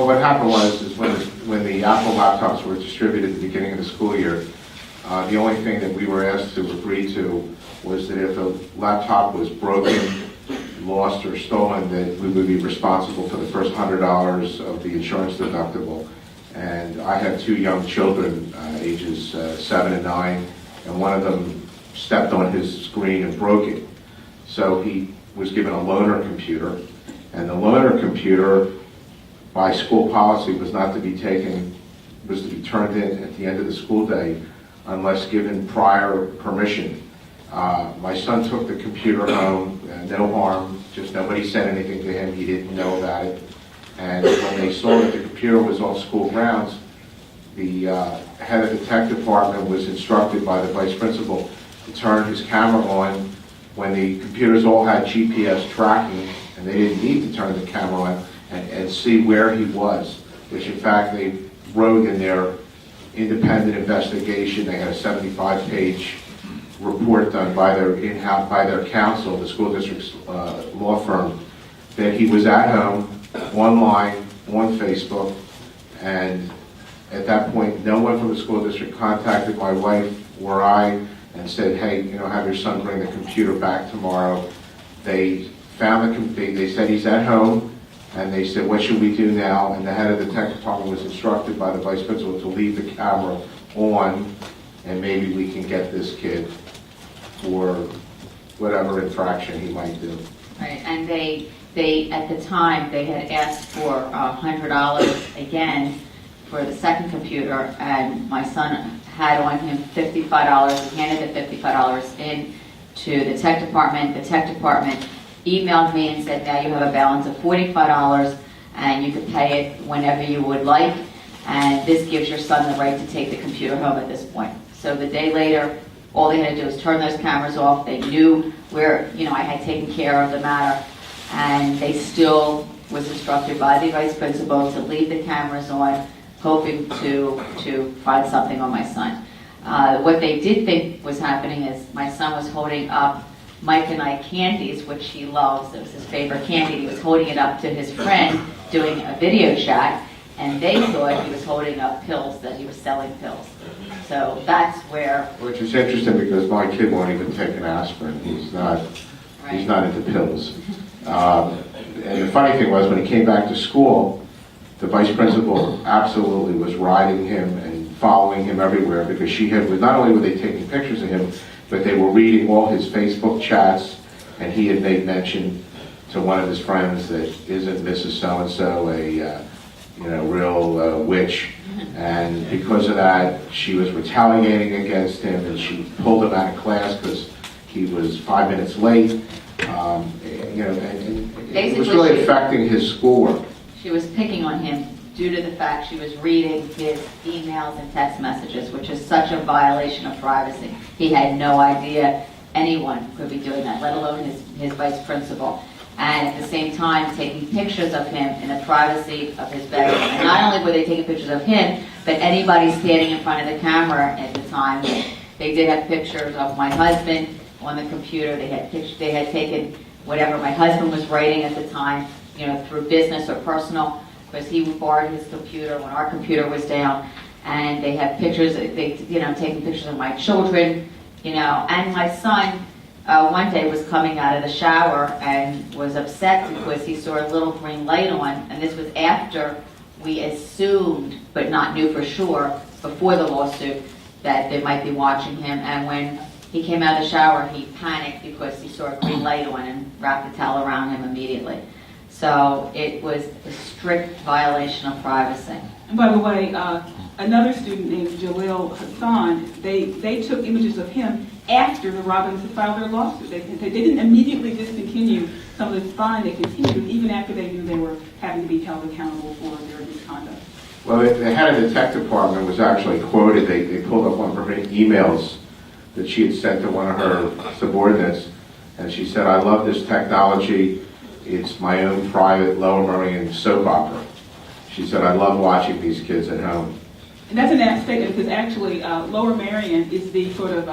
Well, what happened was is when the Apple laptops were distributed at the beginning of the school year, the only thing that we were asked to agree to was that if a laptop was broken, lost, or stolen, that we would be responsible for the first $100 of the insurance deductible. And I have two young children, ages 7 and 9, and one of them stepped on his screen and broke it. So he was given a loaner computer, and the loaner computer, by school policy, was to be turned in at the end of the school day unless given prior permission. My son took the computer home, no harm, just nobody said anything to him, he didn't know about it. And when they saw that the computer was on school grounds, the head of the tech department was instructed by the vice principal to turn his camera on when the computers all had GPS tracking, and they didn't need to turn the camera on, and see where he was, which in fact they wrote in their independent investigation. They had a 75-page report done by their counsel, the school district's law firm, that he was at home, online, on Facebook, and at that point, no one from the school district contacted my wife or I and said, hey, have your son bring the computer back tomorrow. They found they said he's at home, and they said, what should we do now? And the head of the tech department was instructed by the vice principal to leave the camera on, and maybe we can get this kid for whatever infraction he might do. Right, and they at the time, they had asked for $100 again for the second computer, and my son had on him $55. He handed the $55 in to the tech department. The tech department emailed me and said, now you have a balance of $45 and you can pay it whenever you would like, and this gives your son the right to take the computer home at this point. So the day later, all they had to do was turn those cameras off. They knew where, I had taken care of the matter, and they still was instructed by the vice principal to leave the cameras on, hoping to find something on my son. What they did think was happening is my son was holding up Mike and I candies, which he loves. It was his favorite candy. He was holding it up to his friend doing a video chat, and they thought he was holding up pills, that he was selling pills. So that's where... Which is interesting because my kid won't even take an aspirin. He's not into pills. And the funny thing was, when he came back to school, the vice principal absolutely was riding him and following him everywhere, because not only were they taking pictures of him, but they were reading all his Facebook chats, and he had made mention to one of his friends that isn't Mrs. So-and-so a real witch, and because of that, she was retaliating against him, and she pulled him out of class because he was 5 minutes late. And it was really affecting his schoolwork. She was picking on him due to the fact she was reading his emails and text messages, which is such a violation of privacy. He had no idea anyone could be doing that, let alone his vice principal. And at the same time, taking pictures of him in the privacy of his bedroom. And not only were they taking pictures of him, but anybody standing in front of the camera at the time. They did have pictures of my husband on the computer. They had taken whatever my husband was writing at the time, through business or personal, because he borrowed his computer when our computer was down. And they had pictures, taking pictures of my children, and my son. One day was coming out of the shower and was upset because he saw a little green light on, and this was after we assumed, but not knew for sure, before the lawsuit, that they might be watching him. And when he came out of the shower, he panicked because he saw a green light on and wrapped a towel around him immediately. So it was a strict violation of privacy. And by the way, another student named Jalil Hassan, they took images of him after the Robbins had filed their lawsuit. They didn't immediately discontinue some of the fine. They continued even after they knew they were having to be held accountable for their misconduct. Well, the head of the tech department was actually quoted. They pulled up one of her emails that she had sent to one of her subordinates, and she said, I love this technology. It's my own private Lower Merion soap opera. She said, I love watching these kids at home. And that's an apt statement, because actually Lower Merion is the sort of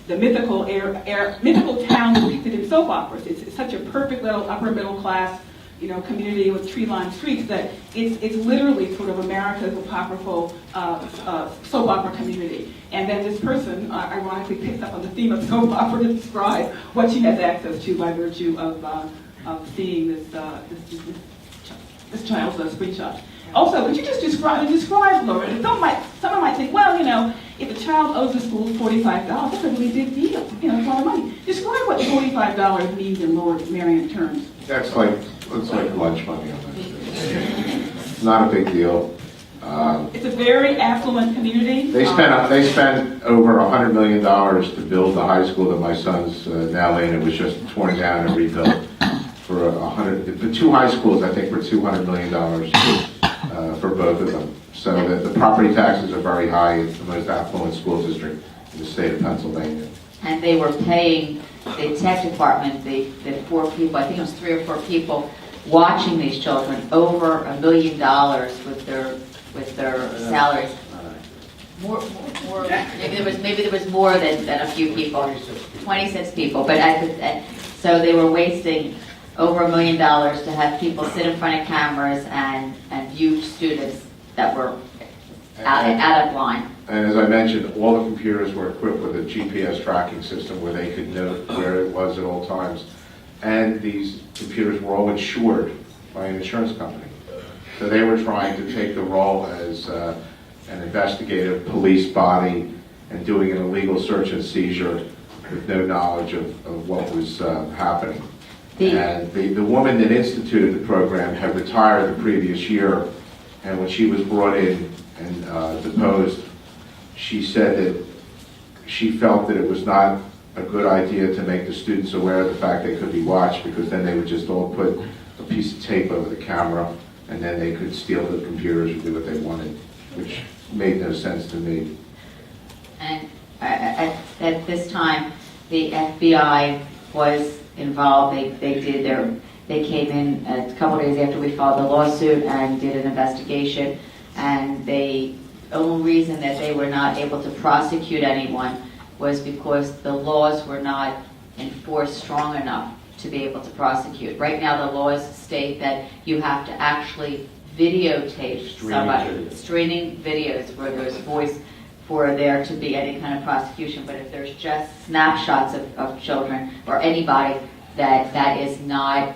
the mythical town depicted in soap operas. It's such a perfect little upper middle class community with tree-lined streets, that it's literally sort of America's apocryphal soap opera community. And then this person, ironically, picks up on the theme of soap opera to describe what she has access to by virtue of seeing this child's screenshot. Also, would you just describe, Laura? Someone might think, well, if a child owes the school $45, that's a really big deal. It's a lot of money. Describe what $45 means in Merion terms. That's like lunch money on that. Not a big deal. It's a very affluent community. They spent over $100 million to build the high school that my son's now in. It was just torn down and rebuilt for the two high schools. I think were $200 million for both of them. So the property taxes are very high. It's the most affluent school district in the state of Pennsylvania. And they were paying the tech department, the 4 people, I think it was 3 or 4 people, watching these children over $1 million with their salaries. More, maybe there was more than a few people, 26 people. But so they were wasting over $1 million to have people sit in front of cameras and view students that were out of line. And as I mentioned, all the computers were equipped with a GPS tracking system where they could note where it was at all times. And these computers were all insured by an insurance company. So they were trying to take the role as an investigative police body and doing an illegal search and seizure with no knowledge of what was happening. And the woman that instituted the program had retired the previous year, and when she was brought in and deposed, she said that she felt that it was not a good idea to make the students aware of the fact they could be watched, because then they would just all put a piece of tape over the camera and then they could steal the computers or do what they wanted, which made no sense to me. And at this time, the FBI was involved. They came in a couple days after we filed the lawsuit and did an investigation. And the only reason that they were not able to prosecute anyone was because the laws were not enforced strong enough to be able to prosecute. Right now, the laws state that you have to actually videotape somebody, streaming videos where there's voice for there to be any kind of prosecution. But if there's just snapshots of children or anybody that is not,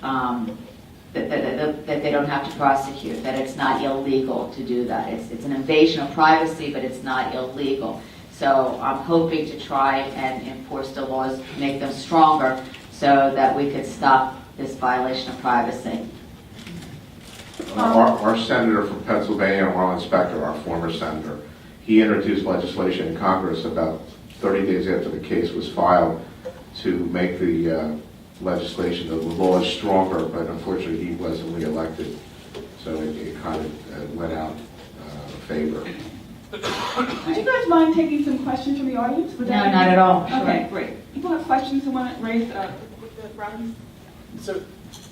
that they don't have to prosecute, that it's not illegal to do that. It's an invasion of privacy, but it's not illegal. So I'm hoping to try and enforce the laws, make them stronger, so that we could stop this violation of privacy. Our senator from Pennsylvania, Ron Spector, our former senator, he introduced legislation in Congress about 30 days after the case was filed to make the legislation, the law is stronger, but unfortunately he wasn't re-elected, so it kind of went out of favor. Would you guys mind taking some questions from the audience? No, not at all. Okay, Sure. great. People have questions who want to raise Robbins? So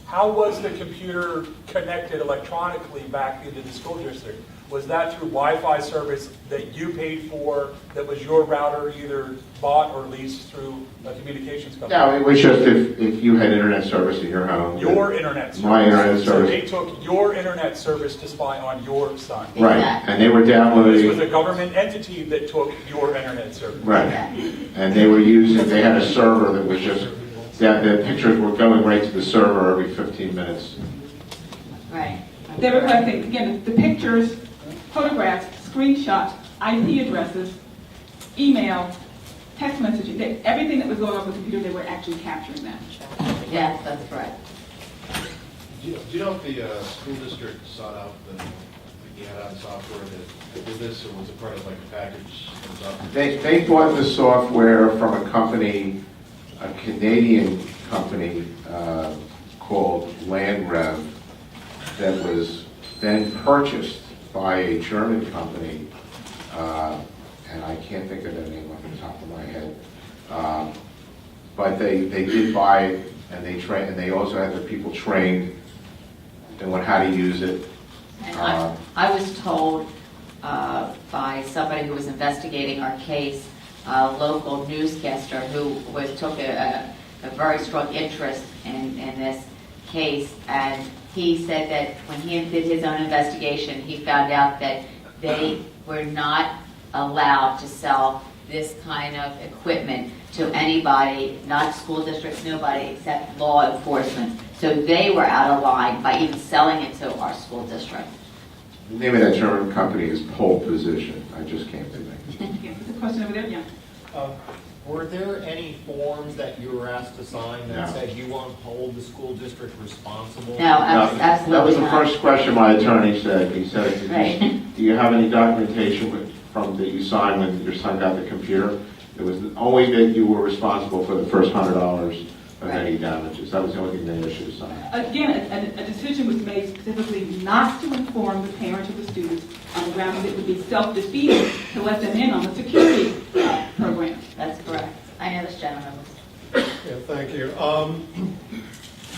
how was the computer connected electronically back into the school district? Was that through Wi-Fi service that you paid for, that was your router either bought or leased through a communications company? No, it was just if you had internet service in your home. Your internet service. My internet service. So they took your internet service to spy on your son. Right, and they were downloading. This was a government entity that took your internet service. Right, and they had a server that was just, the pictures were going right to the server every 15 minutes. Right. They were collecting, again, the pictures, photographs, screenshots, IP addresses, email, text messaging, everything that was going on with the computer, they were actually capturing that. Yes, that's correct. Do you know if the school district sought out the add-on software that did this, or was it part of like a package? They bought the software from a company, a Canadian company called LandRev, that was then purchased by a German company, and I can't think of their name off the top of my head. But they did buy it, and they also had their people trained on how to use it. And I was told by somebody who was investigating our case, a local newscaster who took a very strong interest in this. case, and he said that when he did his own investigation, he found out that they were not allowed to sell this kind of equipment to anybody, not school districts, nobody, except law enforcement. So they were out of line by even selling it to our school district. The name of that German company is Pole Position. I just can't think. Yeah, there's a question over there, yeah. Were there any forms that you were asked to sign that No. said you won't hold the school district responsible? No, absolutely That was the not. first question my attorney said. He said, Right. do you have any documentation from that you signed when your son got the computer? It was only that you were responsible for the first $100 of any damages. That was the only thing they issued to sign. Again, a decision was made specifically not to inform the parents of the students on the grounds that it would be self-defeating to let them in on the security program. That's correct. I know this gentleman was. Yeah, thank you.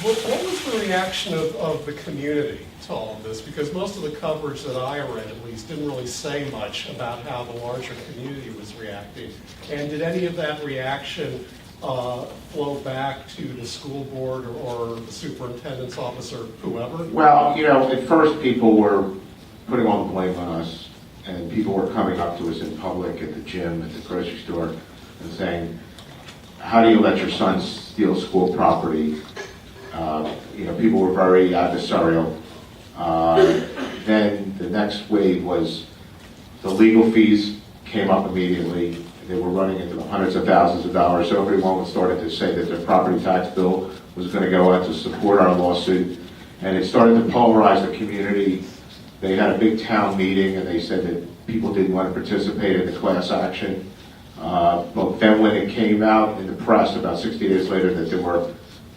What was the reaction of the community to all of this? Because most of the coverage that I read, at least, didn't really say much about how the larger community was reacting. And did any of that reaction flow back to the school board or the superintendent's office or whoever? Well, at first people were putting all the blame on us, and people were coming up to us in public, at the gym, at the grocery store, and saying, how do you let your son steal school property? People were very adversarial. Then the next wave was the legal fees came up immediately. They were running into the hundreds of thousands of dollars, so everyone started to say that their property tax bill was going to go out to support our lawsuit. And it started to polarize the community. They had a big town meeting, and they said that people didn't want to participate in the class action. But then when it came out in the press about 60 days later that there were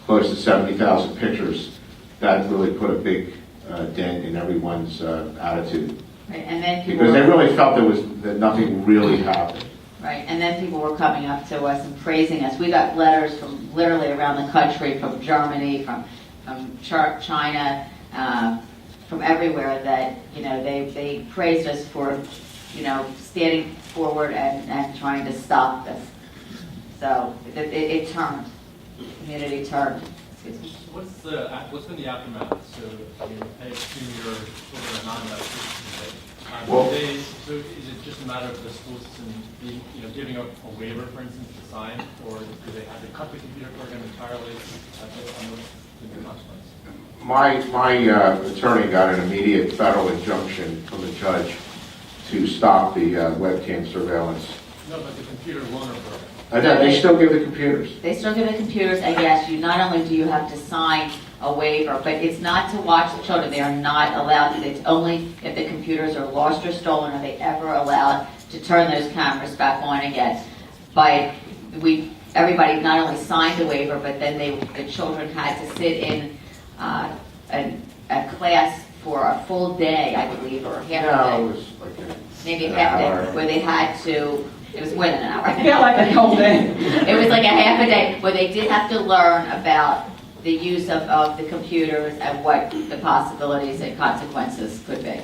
close to 70,000 pictures, that really put a big dent in everyone's attitude. Right, and then people Because they were, really felt that nothing really happened. right, and then people were coming up to us and praising us. We got letters from literally around the country, from Germany, from China, from everywhere that they praised us for standing forward and trying to stop this. So it turned, the community turned. Excuse me. What's been the aftermath? So, I assume your children are not in that system today. Well- So is it just a matter of the school system being, giving up a waiver, for instance, to sign, or do they have to cut the computer program entirely? The consequence? My attorney got an immediate federal injunction from the judge to stop the webcam surveillance. No, but the computer loaner program. They still give the computers. They still give the computers, and yes, you not only do you have to sign a waiver, but it's not to watch the children. They are not allowed to. It's only if the computers are lost or stolen are they ever allowed to turn those cameras back on again. Everybody not only signed the waiver, but then the children had to sit in a class for a full day, I believe, or half a No, day. it was like Maybe an a half hour. day, where they had to, it was more than an hour. I felt like a whole day. It was like a half a day, where they did have to learn about the use of the computers and what the possibilities and consequences could be.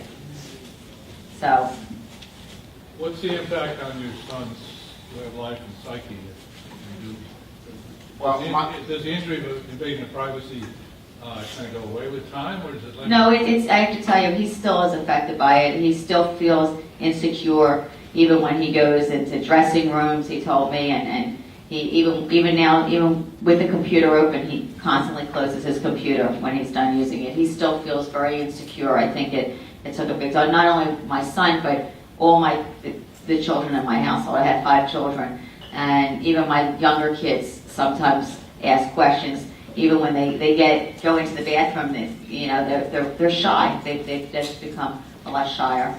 So, What's the impact on your son's way of life and psyche? Well, Does the injury of invasion of privacy kind of go away with time, or is it like? no, I have to tell you, he still is affected by it. He still feels insecure, even when he goes into dressing rooms, he told me, and he even now, even with the computer open, he constantly closes his computer when he's done using it. He still feels very insecure. I think it took a big toll, not only my son, but all the children in my household. I had 5 children, and even my younger kids sometimes ask questions. Even when they go into the bathroom, they're shy. They've just become a lot shyer.